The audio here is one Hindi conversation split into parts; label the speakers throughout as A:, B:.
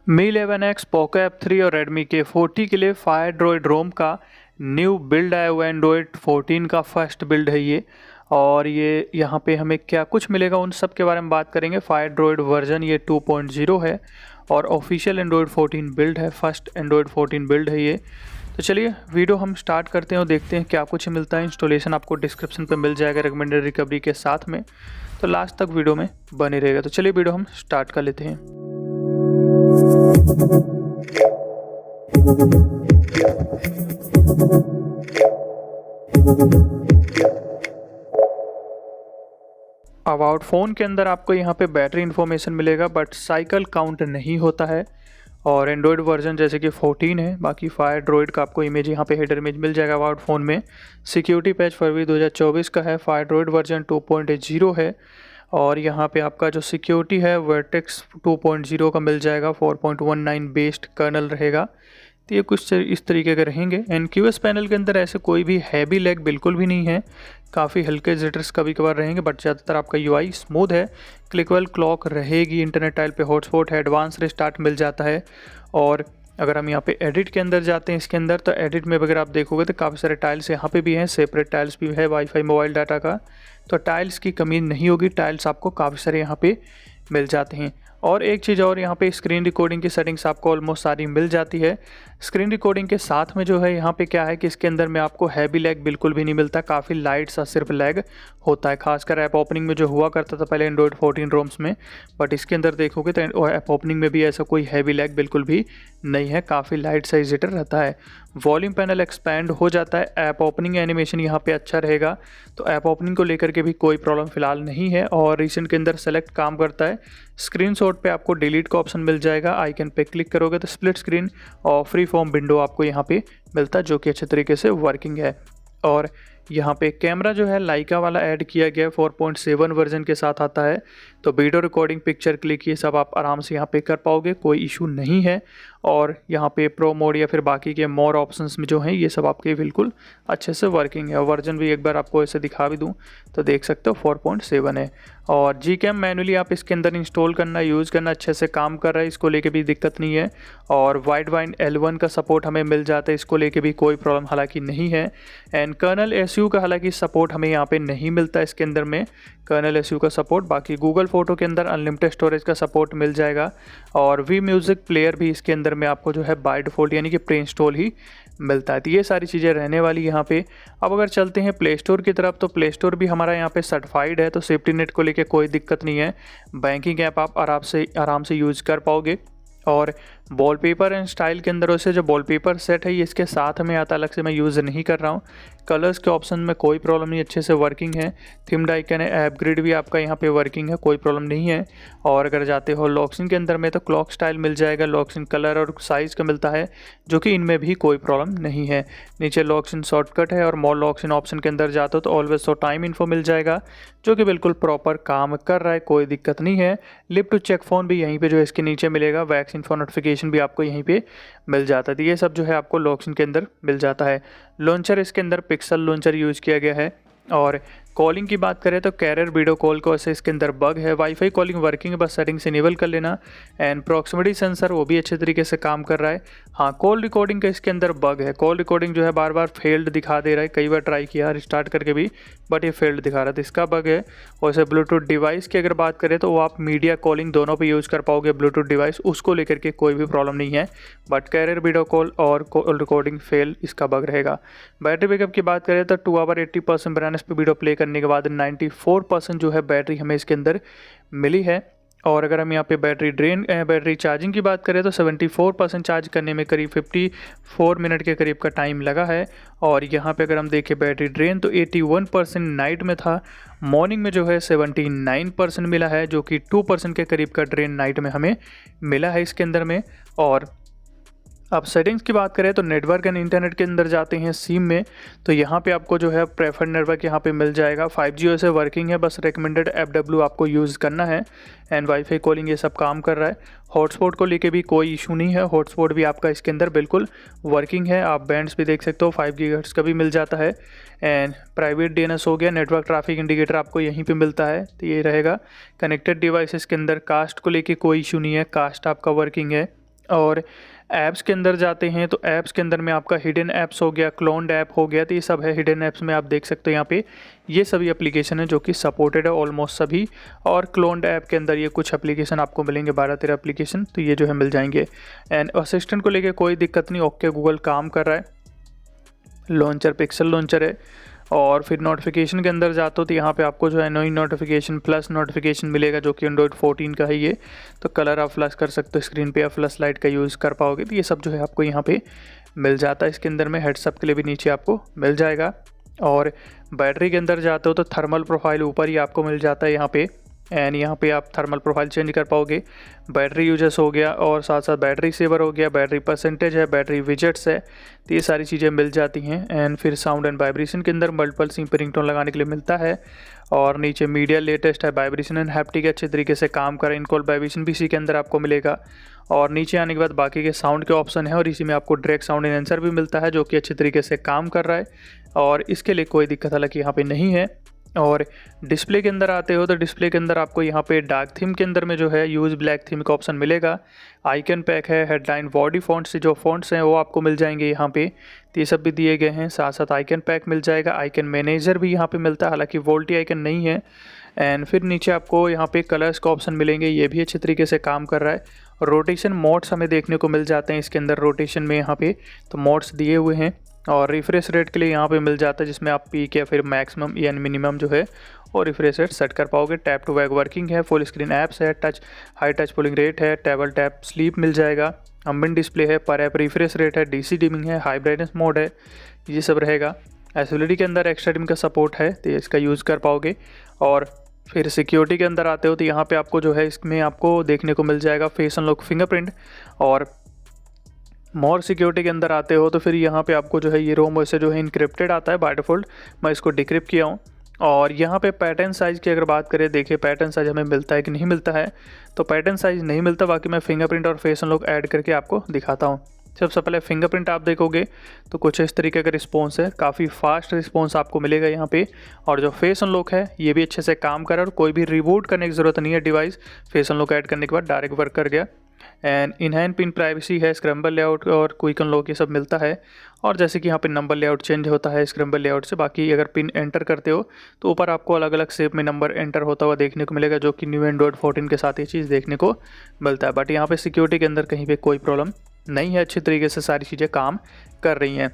A: मी 11X, पोको F3 और Redmi K40 के लिए फायर ड्रॉइड रोम का न्यू बिल्ड आया हुआ है। एंड्रॉयड 14 का फर्स्ट बिल्ड है ये। और ये यहाँ पे हमें क्या कुछ मिलेगा उन सब के बारे में बात करेंगे। फायर ड्रॉइड वर्जन ये 2.0 है और ऑफिशियल एंड्रॉयड 14 बिल्ड है, फर्स्ट एंड्रॉयड 14 बिल्ड है ये। तो चलिए वीडियो हम स्टार्ट करते हैं और देखते हैं क्या कुछ मिलता है। इंस्टॉलेशन आपको डिस्क्रिप्शन पे मिल जाएगा रिकमेंडेड रिकवरी के साथ में, तो लास्ट तक वीडियो में बने रहेगा। तो चलिए वीडियो हम स्टार्ट कर लेते हैं। अबाउट फ़ोन के अंदर आपको यहाँ पे बैटरी इन्फॉर्मेशन मिलेगा, बट साइकिल काउंट नहीं होता है। और एंड्रॉयड वर्जन जैसे कि 14 है। बाकी फायर ड्रॉइड का आपको इमेज यहाँ पे हेडर इमेज मिल जाएगा अबाउट फ़ोन में। सिक्योरिटी पैच फरवरी 2024 का है। फायर ड्रॉइड वर्जन 2.0 है। और यहाँ पे आपका जो सिक्योरिटी है वर्टेक्स 2.0 का मिल जाएगा, 4.19 बेस्ड कर्नल रहेगा। तो ये कुछ इस तरीके के रहेंगे। एनक्यूएस पैनल के अंदर ऐसे कोई भी हैवी लैग बिल्कुल भी नहीं है, काफ़ी हल्के जिटर्स कभी कभार रहेंगे, बट ज़्यादातर आपका यूआई स्मूथ है। क्लिकवेल क्लॉक रहेगी, इंटरनेट टाइल पे हॉटस्पॉट है, एडवांस रिस्टार्ट मिल जाता है। और अगर हम यहाँ पे एडिट के अंदर जाते हैं इसके अंदर, तो एडिट में अगर आप देखोगे तो काफ़ी सारे टाइल्स यहाँ पे भी हैं, सेपरेट टाइल्स भी है वाईफाई मोबाइल डाटा का। तो टाइल्स की कमी नहीं होगी, टाइल्स आपको काफ़ी सारे यहाँ पे मिल जाते हैं। और एक चीज़ और, यहाँ पे स्क्रीन रिकॉर्डिंग की सेटिंग्स आपको ऑलमोस्ट सारी मिल जाती है। स्क्रीन रिकॉर्डिंग के साथ में जो है यहाँ पे क्या है कि इसके अंदर में आपको हैवी लैग बिल्कुल भी नहीं मिलता, काफ़ी लाइट सा सिर्फ लैग होता है, खासकर ऐप ओपनिंग में जो हुआ करता था पहले एंड्रॉयड 14 रोम्स में। बट इसके अंदर देखोगे तो ऐप ओपनिंग में भी ऐसा कोई हैवी लैग बिल्कुल भी नहीं है, काफ़ी लाइट सा जिटर रहता है। वॉल्यूम पैनल एक्सपैंड हो जाता है, ऐप ओपनिंग एनिमेशन यहाँ पे अच्छा रहेगा। तो ऐप ओपनिंग को लेकर के भी कोई प्रॉब्लम फिलहाल नहीं है। और रिसेंट के अंदर सेलेक्ट काम करता है। स्क्रीनशॉट पे आपको डिलीट का ऑप्शन मिल जाएगा, आइकन पे क्लिक करोगे तो स्प्लिट स्क्रीन और फ्री फॉर्म विंडो आपको यहाँ पे मिलता है, जो कि अच्छे तरीके से वर्किंग है। और यहाँ पे कैमरा जो है लाइका वाला ऐड किया गया है, 4.7 वर्जन के साथ आता है। तो वीडियो रिकॉर्डिंग, पिक्चर क्लिक, ये सब आप आराम से यहाँ पे कर पाओगे, कोई इशू नहीं है। और यहाँ पे प्रो मोड या फिर बाकी के मोर ऑप्शंस में जो हैं ये सब आपके बिल्कुल अच्छे से वर्किंग है। वर्जन भी एक बार आपको ऐसे दिखा भी दूँ तो देख सकते हो 4.7 है। और Gcam मैनुअली आप इसके अंदर इंस्टॉल करना, यूज़ करना, अच्छे से काम कर रहा है, इसको लेके भी दिक्कत नहीं है। और वाइड वाइन L1 का सपोर्ट हमें मिल जाता है, इसको लेके भी कोई प्रॉब्लम हालांकि नहीं है। एंड कर्नल SU का हालांकि सपोर्ट हमें यहाँ पे नहीं मिलता इसके अंदर में, कर्नल SU का सपोर्ट। बाकी गूगल फोटो के अंदर अनलिमिटेड स्टोरेज का सपोर्ट मिल जाएगा। और वी म्यूज़िक प्लेयर भी इसके अंदर में आपको जो है बाय डिफ़ॉल्ट यानी कि प्री इंस्टॉल ही मिलता है। तो ये सारी चीज़ें रहने वाली यहाँ पे। अब अगर चलते हैं प्ले स्टोर की तरफ, तो प्ले स्टोर भी हमारा यहाँ पे सर्टिफाइड है, तो सेफ्टी नेट को लेके कोई दिक्कत नहीं है। बैंकिंग ऐप आप आराम से यूज़ कर पाओगे। और वॉलपेपर एंड स्टाइल के अंदर वैसे जो वॉलपेपर सेट है ये इसके साथ में आता, अलग से मैं यूज़ नहीं कर रहा हूँ। कलर्स के ऑप्शन में कोई प्रॉब्लम नहीं, अच्छे से वर्किंग है। थीम्ड आइकन है, ऐप ग्रिड भी आपका यहाँ पे वर्किंग है, कोई प्रॉब्लम नहीं है। और अगर जाते हो लॉक्सिन के अंदर में, तो क्लॉक स्टाइल मिल जाएगा, लॉक्सिन कलर और साइज़ का मिलता है, जो कि इनमें भी कोई प्रॉब्लम नहीं है। नीचे लॉक्सिन शॉर्टकट है और मोर लॉक्सिन ऑप्शन के अंदर जाते हो तो ऑलवेज सो टाइम इन्फो मिल जाएगा, जो कि बिल्कुल प्रॉपर काम कर रहा है, कोई दिक्कत नहीं है। लिप टू चेक फ़ोन भी यहीं पर जो है इसके नीचे मिलेगा, वैक्सीन फॉर नोटिफिकेशन भी आपको यहीं पे मिल जाता है। तो ये सब जो है आपको लॉक्सिन के अंदर मिल जाता है। लॉन्चर इसके अंदर पिक्सल लॉन्चर यूज़ किया गया है। और कॉलिंग की बात करें तो कैरियर वीडियो कॉल को ऐसे इसके अंदर बग है। वाईफाई कॉलिंग वर्किंग है, बस सेटिंग्स इनेबल कर लेना। एंड प्रॉक्सिमिटी सेंसर वो भी अच्छे तरीके से काम कर रहा है। हाँ, कॉल रिकॉर्डिंग का इसके अंदर बग है, कॉल रिकॉर्डिंग जो है बार बार फेल्ड दिखा दे रहा है, कई बार ट्राई किया रिस्टार्ट करके भी, बट ये फेल्ड दिखा रहा था, इसका बग है। वैसे ब्लूटूथ डिवाइस की अगर बात करें तो वो आप मीडिया कॉलिंग दोनों पर यूज़ कर पाओगे ब्लूटूथ डिवाइस, उसको लेकर के कोई भी प्रॉब्लम नहीं है। बट कैरियर वीडियो कॉल और कॉल रिकॉर्डिंग फेल, इसका बग रहेगा। बैटरी बैकअप की बात करें तो 2 आवर 80% ब्राइटनेस पे वीडियो प्ले करने के बाद 94% जो है बैटरी हमें इसके अंदर मिली है। और अगर हम यहाँ पे बैटरी चार्जिंग की बात करें तो 74% चार्ज करने में करीब 54 मिनट के करीब का टाइम लगा है। और यहाँ पे अगर हम देखें बैटरी ड्रेन तो 81% नाइट में था, मॉर्निंग में जो है 79% मिला है, जो कि 2% के करीब का ड्रेन नाइट में हमें मिला है इसके अंदर में। और अब सेटिंग्स की बात करें तो नेटवर्क एंड इंटरनेट के अंदर जाते हैं सिम में, तो यहाँ पे आपको जो है प्रेफर्ड नेटवर्क यहाँ पे मिल जाएगा। 5G वैसे वर्किंग है, बस रिकमेंडेड FW आपको यूज़ करना है। एंड वाईफाई कॉलिंग ये सब काम कर रहा है। हॉटस्पॉट को लेके भी कोई इशू नहीं है, हॉटस्पॉट भी आपका इसके अंदर बिल्कुल वर्किंग है। आप बैंड्स भी देख सकते हो, 5 GHz का भी मिल जाता है। एंड प्राइवेट DNS हो गया, नेटवर्क ट्रैफिक इंडिकेटर आपको यहीं पे मिलता है, तो ये रहेगा। कनेक्टेड डिवाइसेस के अंदर कास्ट को लेके कोई इशू नहीं है, कास्ट आपका वर्किंग है। और ऐप्स के अंदर जाते हैं तो ऐप्स के अंदर में आपका हिडन ऐप्स हो गया, क्लोन्ड ऐप हो गया, तो ये सब है हिडन ऐप्स में। आप देख सकते हो यहाँ पे ये सभी एप्लीकेशन है जो कि सपोर्टेड है ऑलमोस्ट सभी। और क्लोन्ड ऐप के अंदर ये कुछ एप्लीकेशन आपको मिलेंगे, 12-13 एप्लीकेशन, तो ये जो है मिल जाएंगे। एंड असिस्टेंट को लेके कोई दिक्कत नहीं, ओके गूगल काम कर रहा है। लॉन्चर पिक्सल लॉन्चर है। और फिर नोटिफिकेशन के अंदर जाते हो तो यहाँ पे आपको जो है नई नोटिफिकेशन प्लस नोटिफिकेशन मिलेगा जो कि एंड्रॉइड 14 का है ये। तो कलर आप फ्लैश कर सकते हो स्क्रीन पे या फ्लैश लाइट का यूज़ कर पाओगे, तो ये सब जो है आपको यहाँ पे मिल जाता है। इसके अंदर में हेडसअप के लिए भी नीचे आपको मिल जाएगा। और बैटरी के अंदर जाते हो तो थर्मल प्रोफाइल ऊपर ही आपको मिल जाता है यहाँ पे। एंड यहाँ पे आप थर्मल प्रोफाइल चेंज कर पाओगे। बैटरी यूजेस हो गया और साथ साथ बैटरी सेवर हो गया, बैटरी परसेंटेज है, बैटरी विजेट्स है, तो ये सारी चीज़ें मिल जाती हैं। एंड फिर साउंड एंड वाइब्रेशन के अंदर मल्टीपल सिम पे रिंगटोन लगाने के लिए मिलता है। और नीचे मीडिया लेटेस्ट है, वाइब्रेशन एंड हैप्टिक अच्छे तरीके से काम कर, इनकॉल वाइब्रेशन भी इसी के अंदर आपको मिलेगा। और नीचे आने के बाद बाकी के साउंड के ऑप्शन है और इसी में आपको डायरेक्ट साउंड एनहांसर भी मिलता है जो कि अच्छे तरीके से काम कर रहा है और इसके लिए कोई दिक्कत हालांकि यहाँ पे नहीं है। और डिस्प्ले के अंदर आते हो तो डिस्प्ले के अंदर आपको यहाँ पे डार्क थीम के अंदर में जो है यूज़ ब्लैक थीम का ऑप्शन मिलेगा। आइकन पैक है, हेडलाइन बॉडी फॉन्ट से जो फॉन्ट्स हैं वो आपको मिल जाएंगे यहाँ पे, तो ये सब भी दिए गए हैं। साथ साथ आइकन पैक मिल जाएगा, आइकन मैनेजर भी यहाँ पे मिलता है, हालांकि वोल्टी आइकन नहीं है। एंड फिर नीचे आपको यहाँ पे कलर्स का ऑप्शन मिलेंगे, ये भी अच्छे तरीके से काम कर रहा है। रोटेशन मोड्स हमें देखने को मिल जाते हैं इसके अंदर, रोटेशन में यहाँ पे तो मोड्स दिए हुए हैं। और रिफ्रेश रेट के लिए यहाँ पे मिल जाता है जिसमें आप पीक या फिर मैक्सिमम या मिनिमम जो है और रिफ्रेश रेट सेट कर पाओगे। टैप टू बैक वर्किंग है, फुल स्क्रीन ऐप्स है, touch high touch pulling rate है, टेबल टैप स्लीप मिल जाएगा, अम्बिन डिस्प्ले है, पर ऐप रिफ्रेश रेट है, डीसी डिमिंग है, हाई ब्राइटनेस मोड है, ये सब रहेगा। एसएलईडी के अंदर एक्स्ट्रा डिम का सपोर्ट है तो इसका यूज़ कर पाओगे। और फिर सिक्योरिटी के अंदर आते हो तो यहाँ पे आपको जो है इसमें आपको देखने को मिल जाएगा फेस अनलॉक फिंगरप्रिंट। और मोर सिक्योरिटी के अंदर आते हो तो फिर यहाँ पे आपको जो है ये रोम वैसे जो है इनक्रिप्टेड आता है बाय डिफ़ॉल्ट, मैं इसको डिक्रिप्ट किया हूँ। और यहाँ पे पैटर्न साइज़ की अगर बात करें, देखिए पैटर्न साइज़ हमें मिलता है कि नहीं मिलता है, तो पैटर्न साइज़ नहीं मिलता, बाकी मैं फिंगरप्रिंट और फेस अनलॉक ऐड करके आपको दिखाता हूँ। सबसे पहले फिंगरप्रिंट आप देखोगे तो कुछ इस तरीके का रिस्पॉन्स है, काफ़ी फास्ट रिस्पॉन्स आपको मिलेगा यहाँ पे। और जो फेस अनलॉक है ये भी अच्छे से काम कर रहा है और कोई भी रिबूट करने की ज़रूरत नहीं है, डिवाइस फेस अनलॉक ऐड करने के बाद डायरेक्ट वर्क कर गया। एंड इनहैंड पिन प्राइवेसी है, स्क्रैम्बल लेआउट और क्विक अनलॉक ये सब मिलता है। और जैसे कि यहाँ पे नंबर लेआउट चेंज होता है स्क्रैम्बल लेआउट से, बाकी अगर पिन एंटर करते हो तो ऊपर आपको अलग अलग शेप में नंबर एंटर होता हुआ देखने को मिलेगा, जो कि न्यू एंड्रॉइड 14 के साथ ये चीज़ देखने को मिलता है। बट यहाँ पे सिक्योरिटी के अंदर कहीं पे कोई प्रॉब्लम नहीं है, अच्छी तरीके से सारी चीज़ें काम कर रही हैं।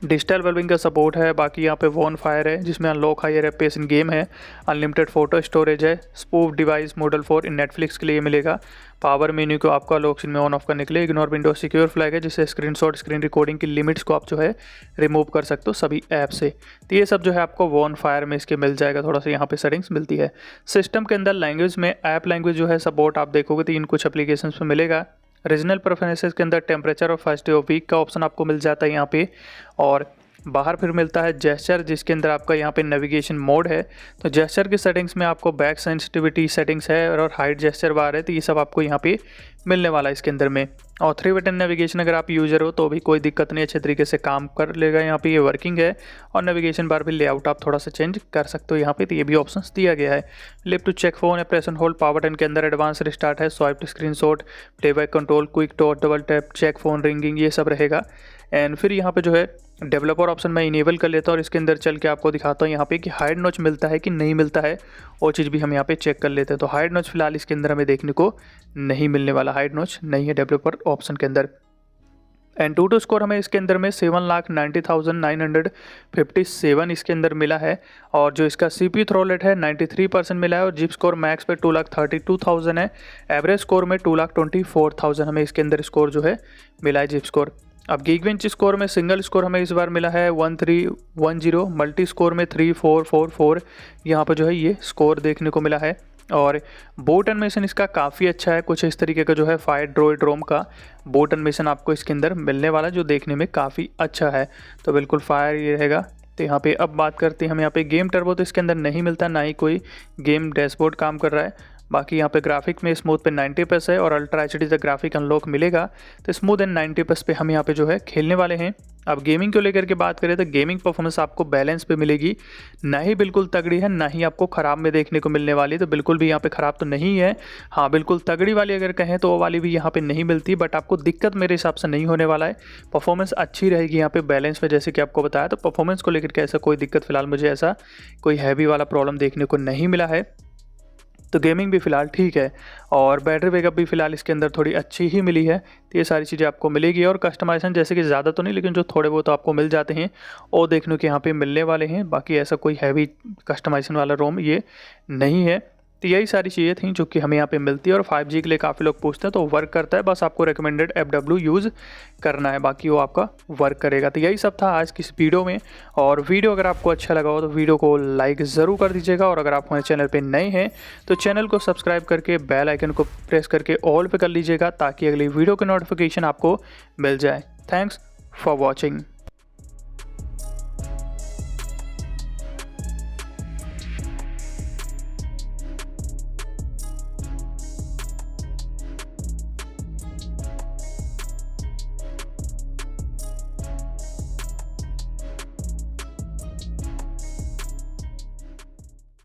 A: डिजिटल वेलबिंग का सपोर्ट है, बाकी यहाँ पे वॉन फायर है जिसमें unlock higher FPS in game है, अनलिमिटेड फोटो स्टोरेज है, spoof device model 4 in Netflix के लिए मिलेगा। पावर मेन्यू को आपका लॉक स्क्रीन में ऑन ऑफ करने के लिए इग्नोर विंडो सिक्योर फ्लैग है, जिससे स्क्रीनशॉट स्क्रीन रिकॉर्डिंग की लिमिट्स को आप जो है रिमूव कर सकते हो सभी ऐप से। तो ये सब जो है आपको वॉन फायर में इसके मिल जाएगा, थोड़ा सा यहाँ पे सेटिंग्स मिलती है। सिस्टम के अंदर लैंग्वेज में ऐप लैंग्वेज जो है सपोर्ट आप देखोगे तो इन कुछ एप्लीकेशन में मिलेगा। रीजनल प्रेफरेंसेस के अंदर टेम्परेचर और फर्स्ट डे ऑफ वीक का ऑप्शन आपको मिल जाता है यहाँ पे। और बाहर फिर मिलता है जेस्चर, जिसके अंदर आपका यहाँ पे नेविगेशन मोड है, तो जेस्चर की सेटिंग्स में आपको बैक सेंसिटिविटी सेटिंग्स है और हाइड जेस्चर बार है, तो ये सब आपको यहाँ पे मिलने वाला है इसके अंदर में। और 3 बटन नेविगेशन अगर आप यूज़र हो तो भी कोई दिक्कत नहीं, अच्छे तरीके से काम कर लेगा, यहाँ पे ये वर्किंग है। और नेविगेशन बार भी लेआउट आप थोड़ा सा चेंज कर सकते हो यहाँ पे, तो ये भी ऑप्शन दिया गया है। लिफ्ट टू चेक फोन है, press and hold, power button के अंदर एडवांस रिस्टार्ट है, swipe to screenshot, playback control, quick torch, double tap, check phone ringing, ये सब रहेगा। एंड फिर यहाँ पे जो है डेवलपर ऑप्शन मैं इनेबल कर लेता हूँ और इसके अंदर चल के आपको दिखाता हूँ यहाँ पे कि हाइड नॉच मिलता है कि नहीं मिलता है, वो चीज़ भी हम यहाँ पे चेक कर लेते हैं। तो हाइड नॉच फिलहाल इसके अंदर हमें देखने को नहीं मिलने वाला, हाइड नॉच नहीं है डेवलपर ऑप्शन के अंदर। एंटूटू स्कोर हमें इसके अंदर में 7,90,957 इसके अंदर मिला है। और जो इसका CPU थ्रो रेट है 93% मिला है। और जिप स्कोर मैक्स पे 2,32,000 है। एवरेज स्कोर में 2,24,000 हमें इसके अंदर स्कोर जो है मिला है जिप स्कोर। अब गीकबेंच स्कोर में सिंगल स्कोर हमें इस बार मिला है 1310, मल्टी स्कोर में 3444 यहाँ पर जो है ये स्कोर देखने को मिला है। और बोट एनिमेशन इसका काफ़ी अच्छा है, कुछ इस तरीके का जो है फायर ड्रॉइड रोम का बोट एनिमेशन आपको इसके अंदर मिलने वाला है, जो देखने में काफ़ी अच्छा है। तो बिल्कुल फायर ये रहेगा। तो यहाँ पे अब बात करते हैं हम यहाँ पे गेम टर्बो, तो इसके अंदर नहीं मिलता, ना ही कोई गेम डैशबोर्ड काम कर रहा है। बाकी यहाँ पे ग्राफिक में स्मूथ पे 90+ है और अल्ट्रा एच डी तक ग्राफिक अनलॉक मिलेगा, तो स्मूथ एंड 90+ पे हम यहाँ पे जो है खेलने वाले हैं। अब गेमिंग को लेकर के बात करें तो गेमिंग परफॉर्मेंस आपको बैलेंस पे मिलेगी, ना ही बिल्कुल तगड़ी है ना ही आपको ख़राब में देखने को मिलने वाली, तो बिल्कुल भी यहाँ पे ख़राब तो नहीं है। हाँ, बिल्कुल तगड़ी वाली अगर कहें तो वो वाली भी यहाँ पे नहीं मिलती, बट आपको दिक्कत मेरे हिसाब से नहीं होने वाला है। परफॉर्मेंस अच्छी रहेगी यहाँ पे बैलेंस में, जैसे कि आपको बताया, तो परफॉर्मेंस को लेकर के ऐसा कोई दिक्कत फिलहाल मुझे ऐसा कोई हैवी वाला प्रॉब्लम देखने को नहीं मिला है। तो गेमिंग भी फ़िलहाल ठीक है और बैटरी बैकअप भी फ़िलहाल इसके अंदर थोड़ी अच्छी ही मिली है। तो ये सारी चीज़ें आपको मिलेगी और कस्टमाइजेशन जैसे कि ज़्यादा तो नहीं, लेकिन जो थोड़े बहुत तो आपको मिल जाते हैं वो देखने के यहाँ पे मिलने वाले हैं। बाकी ऐसा कोई हैवी कस्टमाइजेशन वाला रोम ये नहीं है। तो यही सारी चीज़ें थी जो कि हमें यहाँ पे मिलती है और 5G के लिए काफ़ी लोग पूछते हैं, तो वर्क करता है, बस आपको रिकमेंडेड FW यूज़ करना है, बाकी वो आपका वर्क करेगा। तो यही सब था आज की इस वीडियो में, और वीडियो अगर आपको अच्छा लगा हो तो वीडियो को लाइक ज़रूर कर दीजिएगा, और अगर आप हमारे चैनल पे नए हैं तो चैनल को सब्सक्राइब करके बेल आइकन को प्रेस करके ऑल पे कर लीजिएगा, ताकि अगली वीडियो की नोटिफिकेशन आपको मिल जाए। Thanks for watching.